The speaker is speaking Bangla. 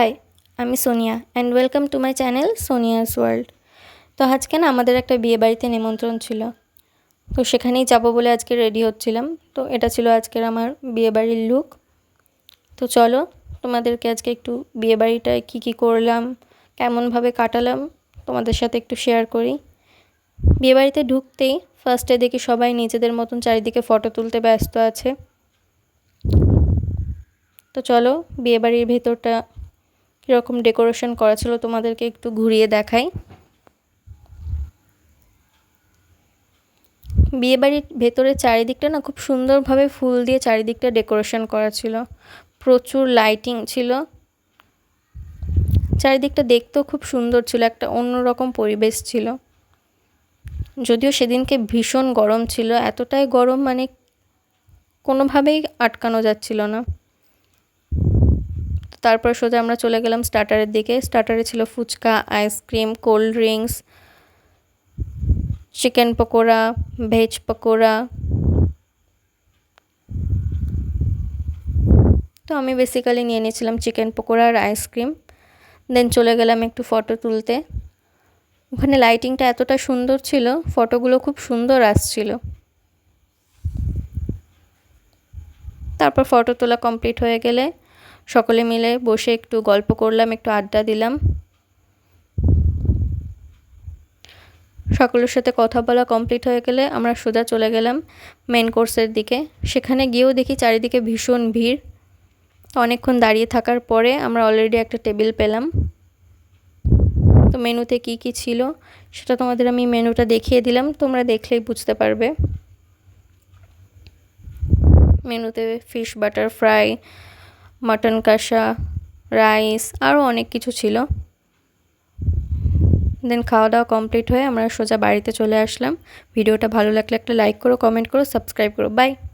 হাই, আমি Sonia and welcome to my channel Sonia's world. তো আজকে না আমাদের একটা বিয়েবাড়িতে নিমন্ত্রণ ছিল। তো সেখানেই যাব বলে আজকে রেডি হচ্ছিলাম। তো এটা ছিল আজকের আমার বিয়েবাড়ির লুক। তো চলো তোমাদেরকে আজকে একটু বিয়েবাড়িটায় কী করলাম, কেমনভাবে কাটালাম তোমাদের সাথে একটু শেয়ার করি। বিয়েবাড়িতে ঢুকতেই ফার্স্টে দেখি সবাই নিজেদের মতন চারিদিকে ফটো তুলতে ব্যস্ত আছে। তো চলো বিয়েবাড়ির ভেতরটা কীরকম ডেকোরেশন করা ছিল তোমাদেরকে একটু ঘুরিয়ে দেখাই। বিয়েবাড়ির ভেতরে চারিদিকটা না খুব সুন্দরভাবে ফুল দিয়ে চারিদিকটা ডেকোরেশন করা ছিল, প্রচুর লাইটিং ছিল, চারিদিকটা দেখতেও খুব সুন্দর ছিল, একটা অন্যরকম পরিবেশ ছিল। যদিও সেদিনকে ভীষণ গরম ছিল, এতটাই গরম মানে কোনোভাবেই আটকানো যাচ্ছিল না। তারপর সোজা আমরা চলে গেলাম স্টার্টারের দিকে। স্টার্টারে ছিল phuchka, ice cream, cold drinks, chicken pakora, veg pakora. তো আমি বেসিক্যালি নিয়ে নিয়েছিলাম চিকেন পকোড়া আর আইসক্রিম। দেন চলে গেলাম একটু ফটো তুলতে। ওখানে লাইটিংটা এতটা সুন্দর ছিল, ফটোগুলো খুব সুন্দর আসছিল। তারপর ফটো তোলা কমপ্লিট হয়ে গেলে সকলে মিলে বসে একটু গল্প করলাম, একটু আড্ডা দিলাম। সকলের সাথে কথা বলা কমপ্লিট হয়ে গেলে আমরা সোজা চলে গেলাম মেন কোর্সের দিকে। সেখানে গিয়েও দেখি চারিদিকে ভীষণ ভিড়। অনেকক্ষণ দাঁড়িয়ে থাকার পরে আমরা অলরেডি একটা টেবিল পেলাম। তো মেনুতে কি ছিল সেটা তোমাদের আমি মেনুটা দেখিয়ে দিলাম, তোমরা দেখলেই বুঝতে পারবে। মেনুতে ফিশ বাটার ফ্রাই, মাটন কষা, রাইস, আরও অনেক কিছু ছিল। দেন খাওয়া দাওয়া কমপ্লিট হয়ে আমরা সোজা বাড়িতে চলে আসলাম। ভিডিওটা ভালো লাগলে একটা লাইক করো, কমেন্ট করো, সাবস্ক্রাইব করো। বাই।